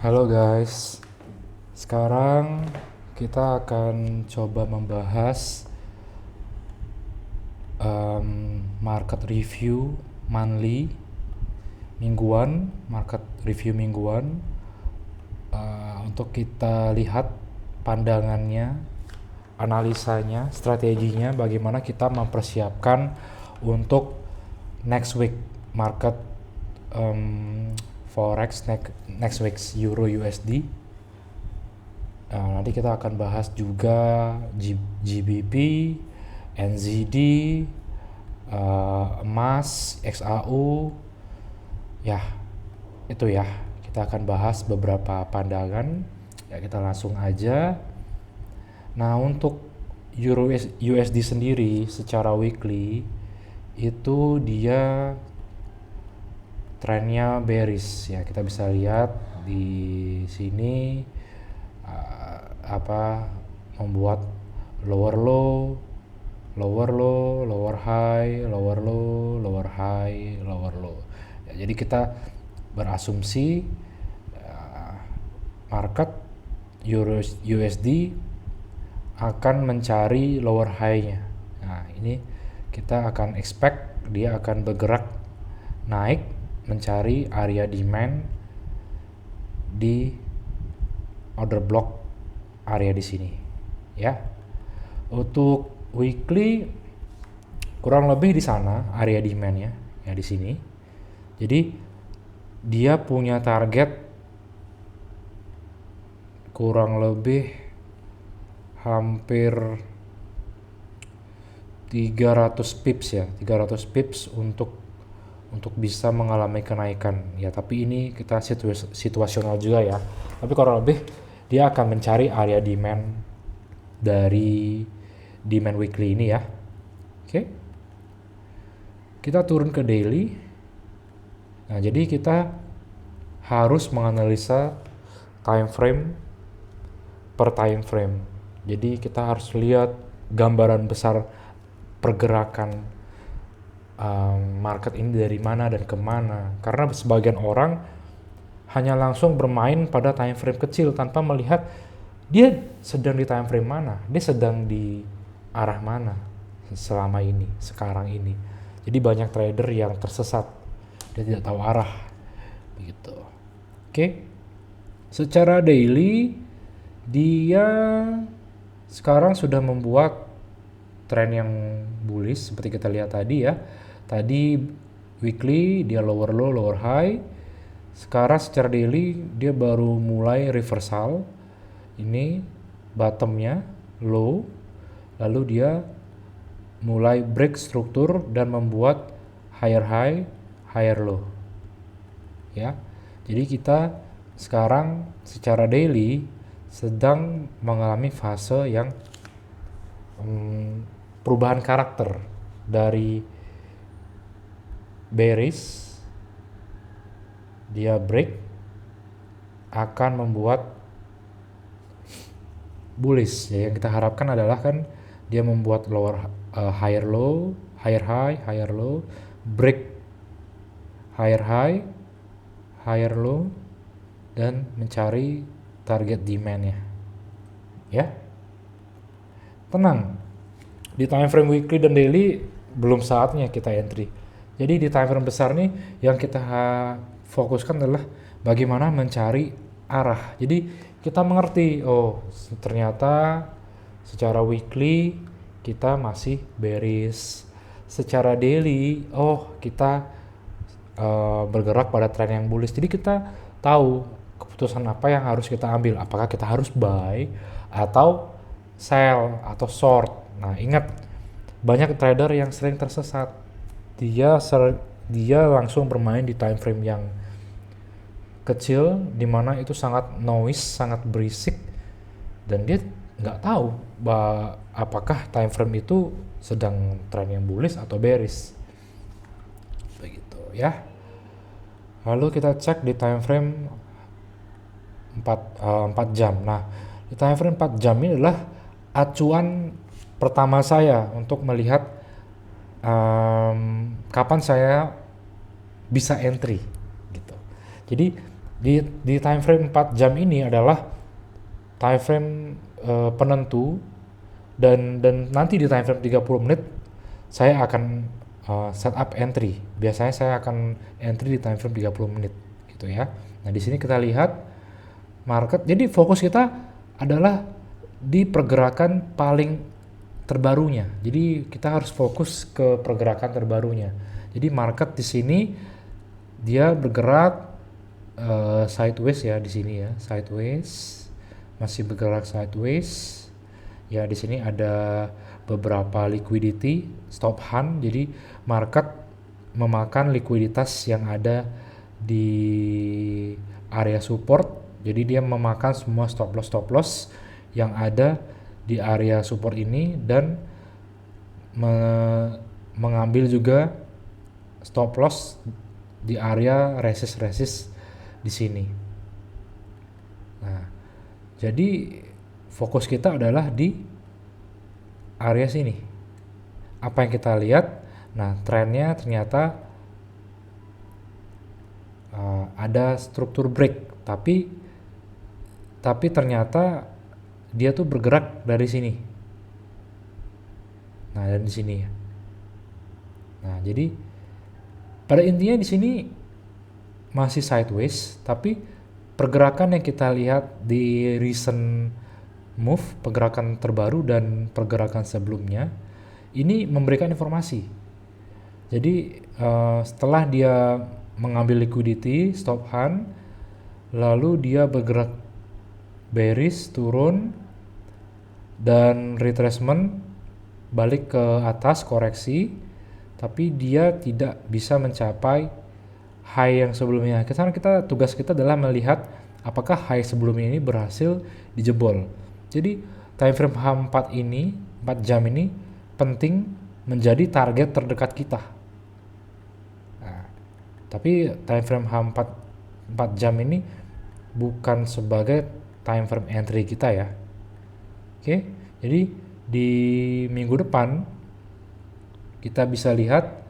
Halo guys, sekarang kita akan coba membahas market review monthly, market review mingguan, untuk kita lihat pandangannya, analisanya, strateginya, bagaimana kita mempersiapkan untuk next week market forex next week's Euro USD. Nanti kita akan bahas juga GBP, NZD, emas, XAU. Ya, itu ya. Kita akan bahas beberapa pandangan. Ya, kita langsung aja. Nah, untuk Euro USD sendiri secara weekly itu dia trennya bearish ya, kita bisa lihat di sini membuat lower low, lower low, lower high, lower low, lower high, lower low. Ya, jadi kita berasumsi market Euro USD akan mencari lower high-nya. Nah, ini kita akan expect dia akan bergerak naik mencari area demand di order block area di sini ya. Untuk weekly kurang lebih di sana area demandnya ya, di sini. Jadi dia punya target kurang lebih hampir 300 pips ya, 300 pips untuk bisa mengalami kenaikan ya, tapi ini kita situasional juga ya, tapi kurang lebih dia akan mencari area demand dari demand weekly ini ya. Oke, kita turun ke daily. Nah, jadi kita harus menganalisa time frame per time frame, jadi kita harus lihat gambaran besar pergerakan market ini dari mana dan kemana, karena sebagian orang hanya langsung bermain pada time frame kecil tanpa melihat dia sedang di time frame mana, dia sedang di arah mana selama ini, sekarang ini. Jadi banyak trader yang tersesat, dia tidak tahu arah begitu. Oke. Secara daily dia sekarang sudah membuat tren yang bullish seperti kita lihat tadi ya. Tadi weekly dia lower low, lower high. Sekarang secara daily dia baru mulai reversal. Ini bottomnya low, lalu dia mulai break struktur dan membuat higher high, higher low. Ya. Jadi kita sekarang secara daily sedang mengalami fase yang perubahan karakter dari bearish, dia break akan membuat bullish ya. Yang kita harapkan adalah kan dia membuat higher low, higher high, higher low, break higher high, higher low, dan mencari target demandnya ya. Tenang, di time frame weekly dan daily belum saatnya kita entry. Jadi di time frame besar nih yang kita fokuskan adalah bagaimana mencari arah. Jadi kita mengerti, oh ternyata secara weekly kita masih bearish. Secara daily, oh kita bergerak pada tren yang bullish. Jadi kita tahu keputusan apa yang harus kita ambil. Apakah kita harus buy atau sell atau short. Nah, ingat, banyak trader yang sering tersesat. Dia langsung bermain di time frame yang kecil, dimana itu sangat noise, sangat berisik, dan dia nggak tahu apakah time frame itu sedang tren yang bullish atau bearish. Begitu ya. Lalu kita cek di time frame 4 jam. Nah, di time frame 4 jam ini adalah acuan pertama saya untuk melihat kapan saya bisa entry gitu. Jadi Di time frame 4 jam ini adalah time frame penentu, dan nanti di time frame 30 menit saya akan setup entry. Biasanya saya akan entry di time frame 30 menit gitu ya. Nah, di sini kita lihat market. Jadi fokus kita adalah di pergerakan paling terbarunya. Jadi kita harus fokus ke pergerakan terbarunya. Jadi market di sini dia bergerak sideways ya, di sini ya, sideways. Masih bergerak sideways. Ya, di sini ada beberapa liquidity, stop hunt. Jadi market memakan likuiditas yang ada di area support. Jadi dia memakan semua stop loss yang ada di area support ini, dan mengambil juga stop loss di area resist di sini. Nah, jadi fokus kita adalah di area sini. Apa yang kita lihat? Nah, trennya ternyata ada struktur break, tapi ternyata dia tuh bergerak dari sini. Nah, dan di sini ya. Nah, jadi pada intinya di sini masih sideways, tapi pergerakan yang kita lihat di recent move, pergerakan terbaru dan pergerakan sebelumnya, ini memberikan informasi. Jadi setelah dia mengambil liquidity, stop hunt, lalu dia bergerak bearish, turun, dan retracement, balik ke atas, koreksi, tapi dia tidak bisa mencapai high yang sebelumnya. Karena tugas kita adalah melihat apakah high sebelumnya ini berhasil dijebol. Jadi time frame H4 ini, 4 jam ini penting menjadi target terdekat kita. Nah, tapi time frame H4 4 jam ini bukan sebagai time frame entry kita ya. Oke, jadi di minggu depan kita bisa lihat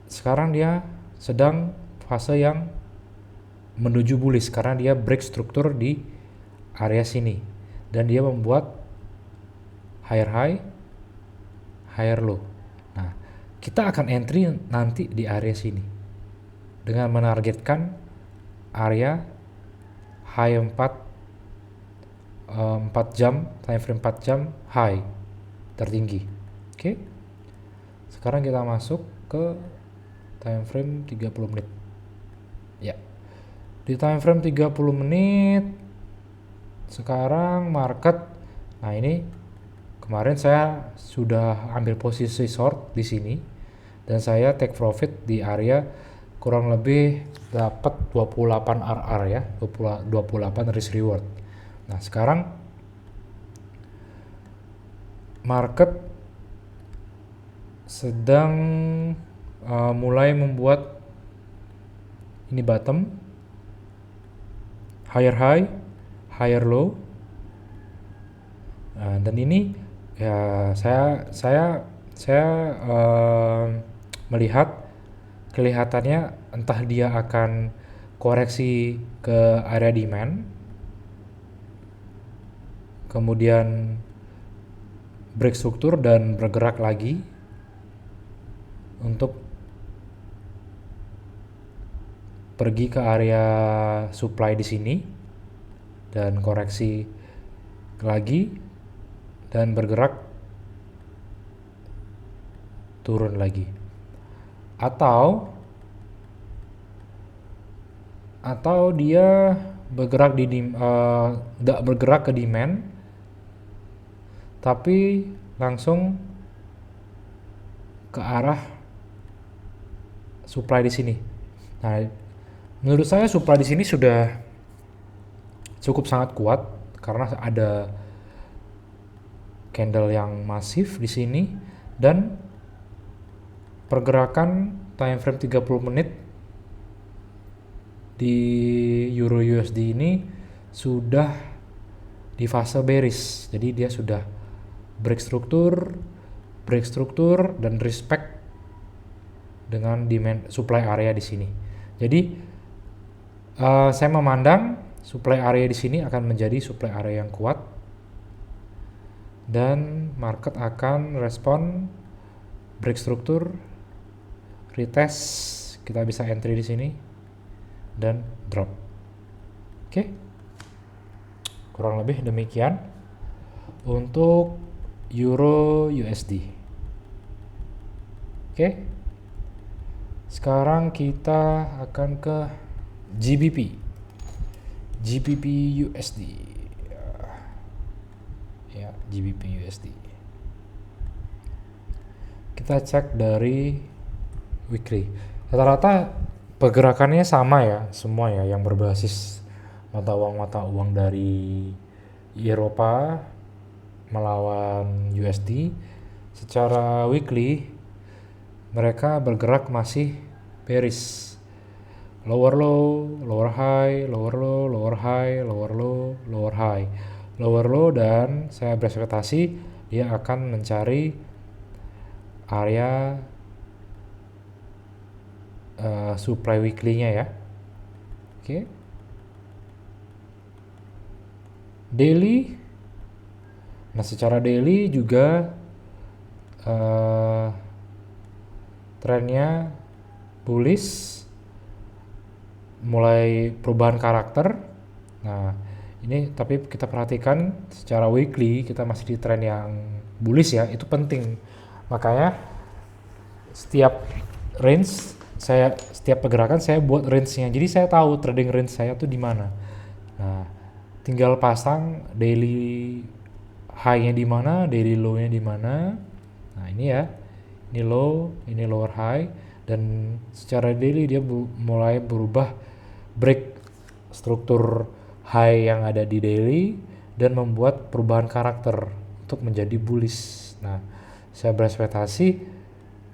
sekarang dia sedang fase yang menuju bullish karena dia break struktur di area sini dan dia membuat higher high, higher low. Nah, kita akan entry nanti di area sini dengan menargetkan area high 4 jam, time frame 4 jam high tertinggi. Oke. Sekarang kita masuk ke time frame 30 menit. Ya. Di time frame 30 menit sekarang market, nah ini kemarin saya sudah ambil posisi short di sini dan saya take profit di area kurang lebih dapat 28 RR ya, 28 risk reward. Nah, sekarang market sedang mulai membuat ini bottom, higher high, higher low. Nah, dan ini ya saya melihat kelihatannya entah dia akan koreksi ke area demand, kemudian break struktur dan bergerak lagi untuk pergi ke area supply di sini dan koreksi lagi dan bergerak turun lagi, atau dia bergerak nggak bergerak ke demand tapi langsung ke arah supply di sini. Nah, menurut saya supply di sini sudah cukup sangat kuat karena ada candle yang masif di sini dan pergerakan time frame 30 menit di Euro USD ini sudah di fase bearish. Jadi dia sudah break struktur dan respect dengan demand supply area di sini. Jadi Saya memandang supply area di sini akan menjadi supply area yang kuat dan market akan respon break struktur, retest, kita bisa entry di sini dan drop. Oke. Kurang lebih demikian untuk Euro USD. Oke. Sekarang kita akan ke GBP. GBP USD. Ya, GBP USD. Kita cek dari weekly. Rata-rata pergerakannya sama ya, semua ya yang berbasis mata uang dari Eropa melawan USD. Secara weekly mereka bergerak masih bearish. Lower low, lower high, lower low, lower high, lower low, lower high. Lower low, dan saya berekspektasi dia akan mencari area supply weekly-nya ya. Oke. Daily. Nah, secara daily juga trennya bullish, mulai perubahan karakter. Nah, ini tapi kita perhatikan secara weekly kita masih di tren yang bullish ya, itu penting. Makanya setiap pergerakan saya buat range-nya. Jadi saya tahu trading range saya tuh di mana. Nah, tinggal pasang daily high-nya di mana, daily low-nya di mana. Nah, ini ya. Ini low, ini lower high, dan secara daily dia mulai berubah, break struktur high yang ada di daily dan membuat perubahan karakter untuk menjadi bullish. Nah, saya berekspektasi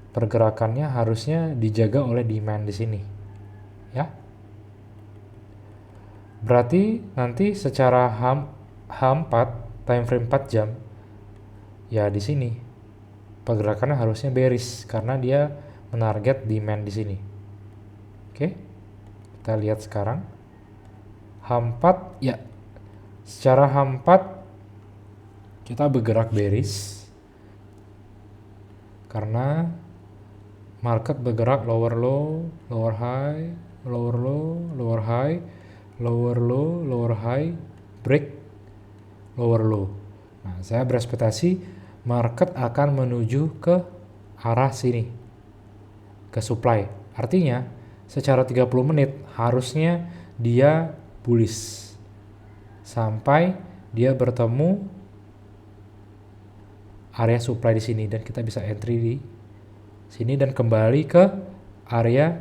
pergerakannya harusnya dijaga oleh demand di sini. Ya. Berarti nanti secara H4 time frame 4 jam ya di sini pergerakannya harusnya bearish karena dia menarget demand di sini. Oke. Kita lihat sekarang H4 ya. Secara H4 kita bergerak bearish karena market bergerak lower low, lower high, lower low, lower high, lower low, lower high, break, lower low. Nah, saya berekspektasi market akan menuju ke arah sini, ke supply. Artinya secara 30 menit harusnya dia bullish sampai dia bertemu area supply di sini dan kita bisa entry di sini dan kembali ke area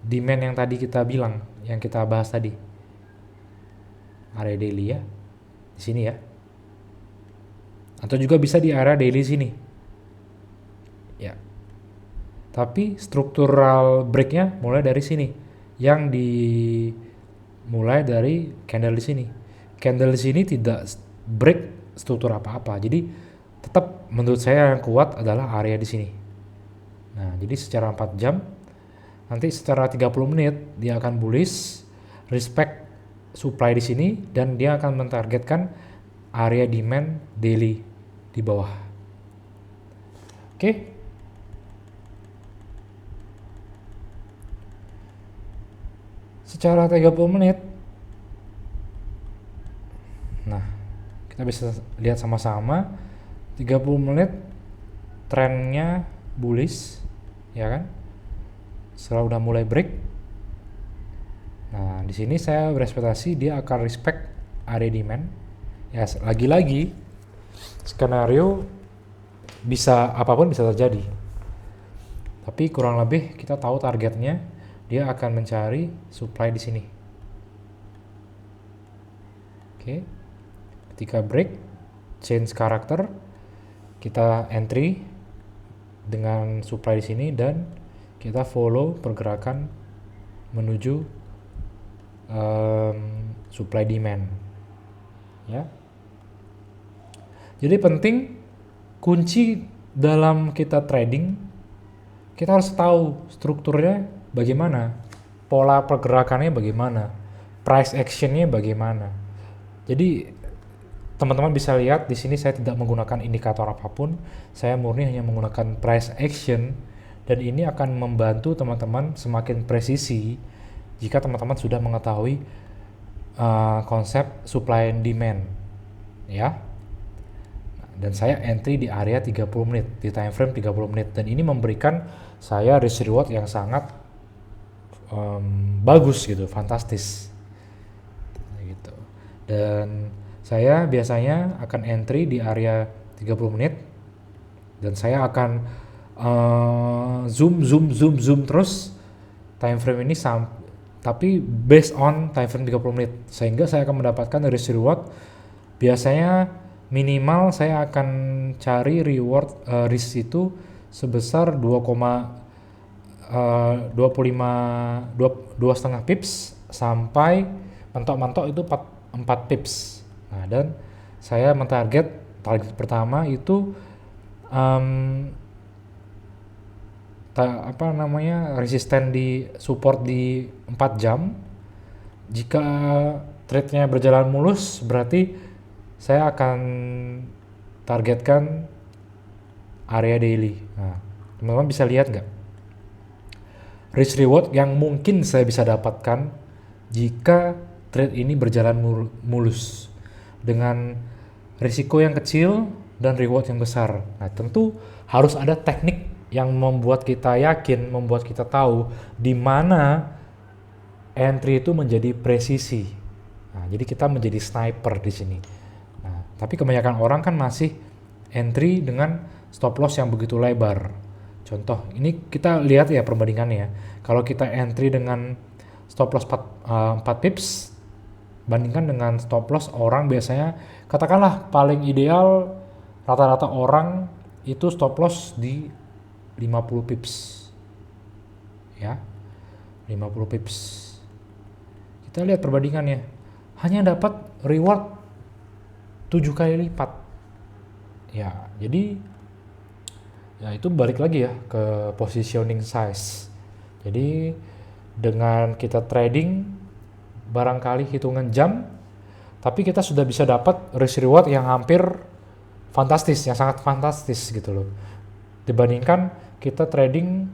demand yang tadi kita bilang, yang kita bahas tadi. Area daily ya. Di sini ya. Atau juga bisa di area daily sini. Ya. Tapi struktural breaknya mulai dari sini. Yang dimulai dari candle di sini. Candle di sini tidak break struktur apa-apa. Jadi tetap menurut saya yang kuat adalah area di sini. Nah, jadi secara 4 jam, nanti secara 30 menit dia akan bullish, respect supply di sini, dan dia akan mentargetkan area demand daily di bawah. Oke. Secara 30 menit. Nah, kita bisa lihat sama-sama 30 menit trennya bullish, ya kan? Setelah udah mulai break. Nah, di sini saya berekspektasi dia akan respect area demand. Ya, lagi-lagi skenario bisa apapun bisa terjadi. Tapi kurang lebih kita tahu targetnya dia akan mencari supply di sini. Oke. Ketika break, change karakter, kita entry dengan supply di sini dan kita follow pergerakan menuju supply demand. Ya. Jadi penting, kunci dalam kita trading, kita harus tahu strukturnya bagaimana. pola pergerakannya bagaimana, price actionnya bagaimana. Jadi teman-teman bisa lihat di sini saya tidak menggunakan indikator apapun, saya murni hanya menggunakan price action, dan ini akan membantu teman-teman semakin presisi jika teman-teman sudah mengetahui konsep supply and demand, ya. Dan saya entry di area 30 menit, di time frame 30 menit, dan ini memberikan saya risk reward yang sangat bagus gitu, fantastis gitu. Dan saya biasanya akan entry di area 30 menit dan saya akan zoom terus time frame ini tapi based on time frame 30 menit, sehingga saya akan mendapatkan risk reward. Biasanya minimal saya akan cari reward risk itu sebesar 2,25 2,5 pips sampai mentok-mentok itu 4 pips. Nah, dan saya target pertama itu resisten di support di 4 jam. Jika trade-nya berjalan mulus, berarti saya akan targetkan area daily. Nah, teman-teman bisa lihat nggak risk reward yang mungkin saya bisa dapatkan jika trade ini berjalan mulus dengan risiko yang kecil dan reward yang besar. Nah, tentu harus ada teknik yang membuat kita yakin, membuat kita tahu di mana entry itu menjadi presisi. Nah, jadi kita menjadi sniper di sini. Nah, tapi kebanyakan orang kan masih entry dengan stop loss yang begitu lebar. Contoh, ini kita lihat ya perbandingannya. Kalau kita entry dengan stop loss 4 pips, bandingkan dengan stop loss orang biasanya, katakanlah paling ideal rata-rata orang itu stop loss di 50 pips. Ya, 50 pips. Kita lihat perbandingannya. Hanya dapat reward 7 kali lipat. Ya, jadi ya itu balik lagi ya ke positioning size. Jadi dengan kita trading barangkali hitungan jam, tapi kita sudah bisa dapat risk reward yang hampir fantastis, yang sangat fantastis gitu loh. Dibandingkan kita trading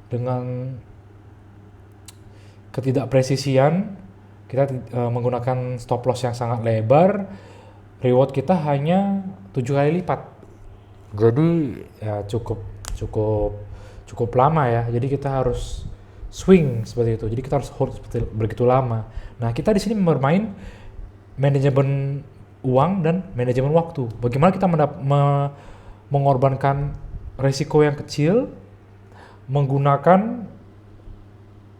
dengan ketidakpresisian, kita menggunakan stop loss yang sangat lebar, reward kita hanya 7 kali lipat. Jadi ya cukup lama ya. Jadi kita harus swing seperti itu. Jadi kita harus hold begitu lama. Nah, kita di sini bermain manajemen uang dan manajemen waktu. Bagaimana kita mengorbankan risiko yang kecil menggunakan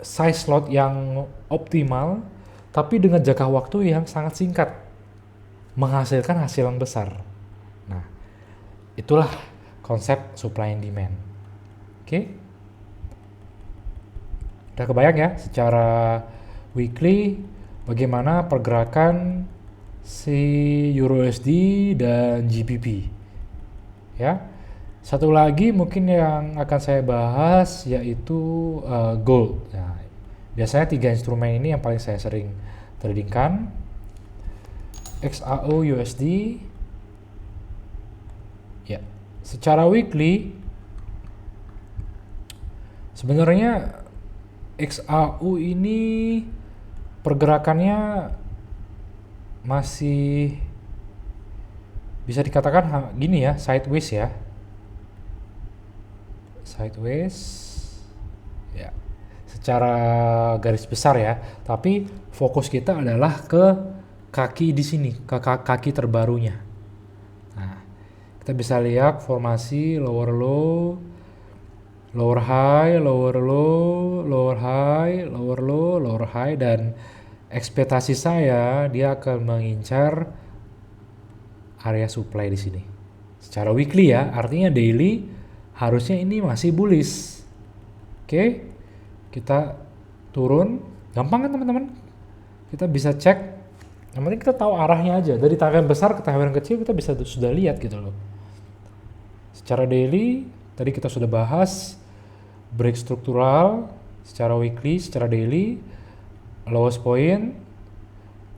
size lot yang optimal, tapi dengan jangka waktu yang sangat singkat, menghasilkan hasil yang besar. Nah, itulah konsep supply and demand. Oke? Udah kebayang ya secara weekly bagaimana pergerakan si Euro USD dan GBP. Ya. Satu lagi mungkin yang akan saya bahas yaitu gold. Nah, biasanya 3 instrumen ini yang paling saya sering tradingkan. XAU USD. Ya, secara weekly sebenarnya XAU ini pergerakannya masih bisa dikatakan gini ya, sideways ya. Sideways ya, secara garis besar ya, tapi fokus kita adalah ke kaki di sini, ke kaki terbarunya. Nah, kita bisa lihat formasi lower low, lower high, lower low, lower high, lower low, lower high, dan ekspektasi saya dia akan mengincar area supply di sini. Secara weekly ya, artinya daily harusnya ini masih bullish. Oke, kita turun, gampang kan teman-teman? Kita bisa cek, yang penting kita tahu arahnya aja. Dari time frame besar ke time frame kecil kita bisa sudah lihat gitu loh. Secara daily, tadi kita sudah bahas break struktural, secara weekly, secara daily, lowest point,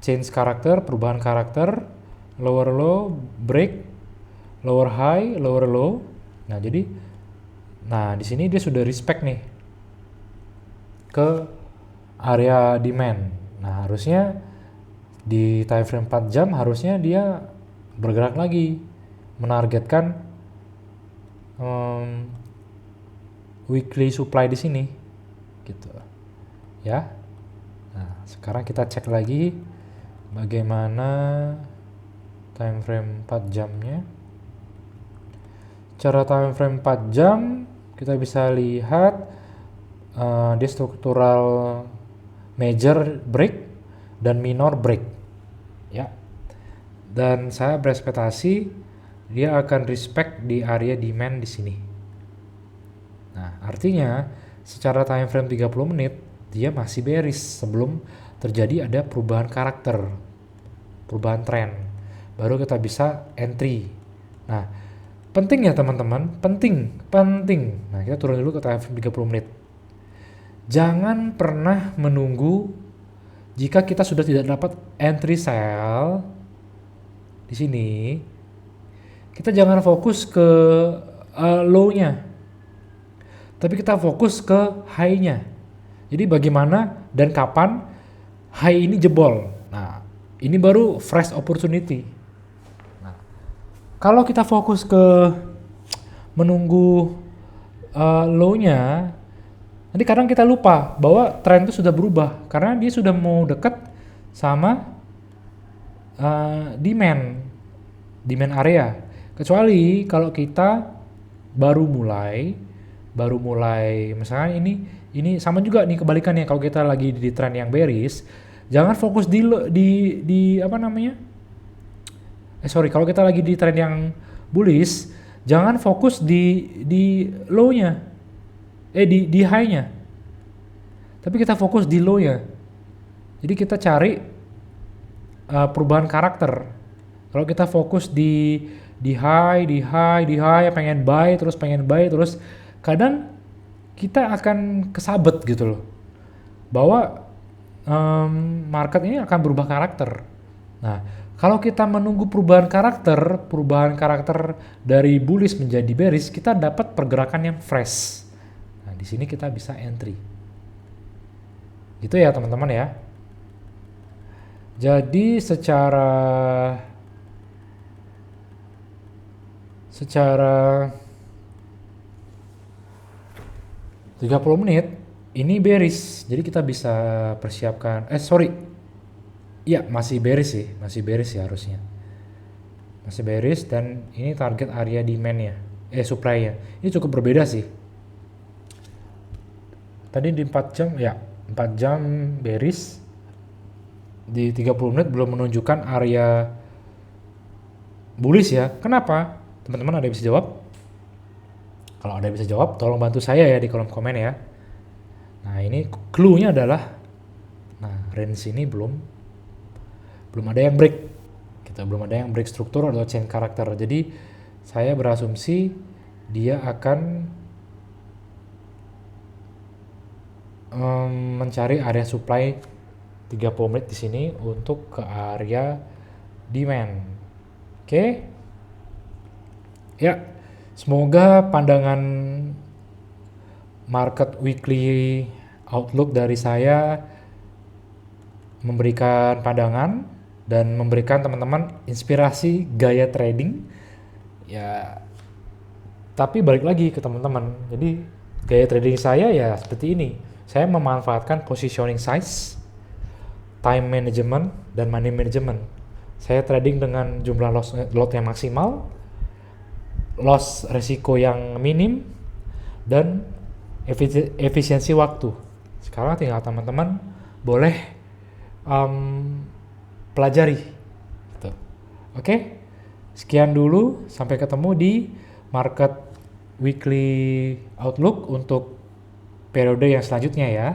change karakter, perubahan karakter, lower low, break, lower high, lower low. Nah, jadi di sini dia sudah respect nih ke area demand. Nah, harusnya di time frame 4 jam harusnya dia bergerak lagi, menargetkan weekly supply di sini gitu ya. Nah, sekarang kita cek lagi bagaimana time frame 4 jamnya. Cara time frame 4 jam kita bisa lihat dia struktural major break dan minor break ya. Dan saya berekspektasi dia akan respect di area demand di sini. Nah, artinya secara time frame 30 menit dia masih bearish sebelum terjadi ada perubahan karakter, perubahan tren. Baru kita bisa entry. Nah, penting ya teman-teman, penting. Nah, kita turun dulu ke time frame 30 menit. Jangan pernah menunggu jika kita sudah tidak dapat entry sell di sini. Kita jangan fokus ke low-nya, tapi kita fokus ke high-nya. Jadi bagaimana dan kapan high ini jebol. Nah, ini baru fresh opportunity. Nah, kalau kita fokus ke menunggu low-nya, nanti kadang kita lupa bahwa tren itu sudah berubah karena dia sudah mau dekat sama demand area. Kecuali kalau kita baru mulai misalnya ini sama juga nih kebalikannya. Kalau kita lagi di tren yang bearish, jangan fokus di apa namanya? Kalau kita lagi di tren yang bullish, jangan fokus di low-nya. Di high-nya. Tapi kita fokus di low-nya. Jadi kita cari perubahan karakter. Kalau kita fokus di high, pengen buy terus, kadang kita akan kesabet gitu loh. Bahwa market ini akan berubah karakter. Nah, kalau kita menunggu perubahan karakter dari bullish menjadi bearish, kita dapat pergerakan yang fresh. Nah, di sini kita bisa entry. Gitu ya teman-teman ya. Jadi secara 30 menit ini bearish. Jadi kita bisa persiapkan masih bearish sih harusnya. Masih bearish dan ini target area demand-nya, supply-nya. Ini cukup berbeda sih. Tadi di 4 jam bearish. Di 30 menit belum menunjukkan area bullish ya. Kenapa? Teman-teman ada yang bisa jawab? Kalau ada yang bisa jawab, tolong bantu saya ya di kolom komen ya. Nah, ini clue-nya adalah range ini belum ada yang break. Belum ada yang break struktur atau change karakter. Jadi, saya berasumsi dia akan mencari area supply 30 menit di sini untuk ke area demand. Oke? Ya, semoga pandangan market weekly outlook dari saya memberikan pandangan dan memberikan teman-teman inspirasi gaya trading. Ya, tapi balik lagi ke teman-teman. Jadi gaya trading saya ya seperti ini. Saya memanfaatkan positioning size, time management, dan money management. Saya trading dengan jumlah lot yang maksimal, loss resiko yang minim, dan efisiensi waktu. Sekarang tinggal teman-teman boleh pelajari. Gitu. Oke, sekian dulu. Sampai ketemu di market weekly outlook untuk periode yang selanjutnya ya.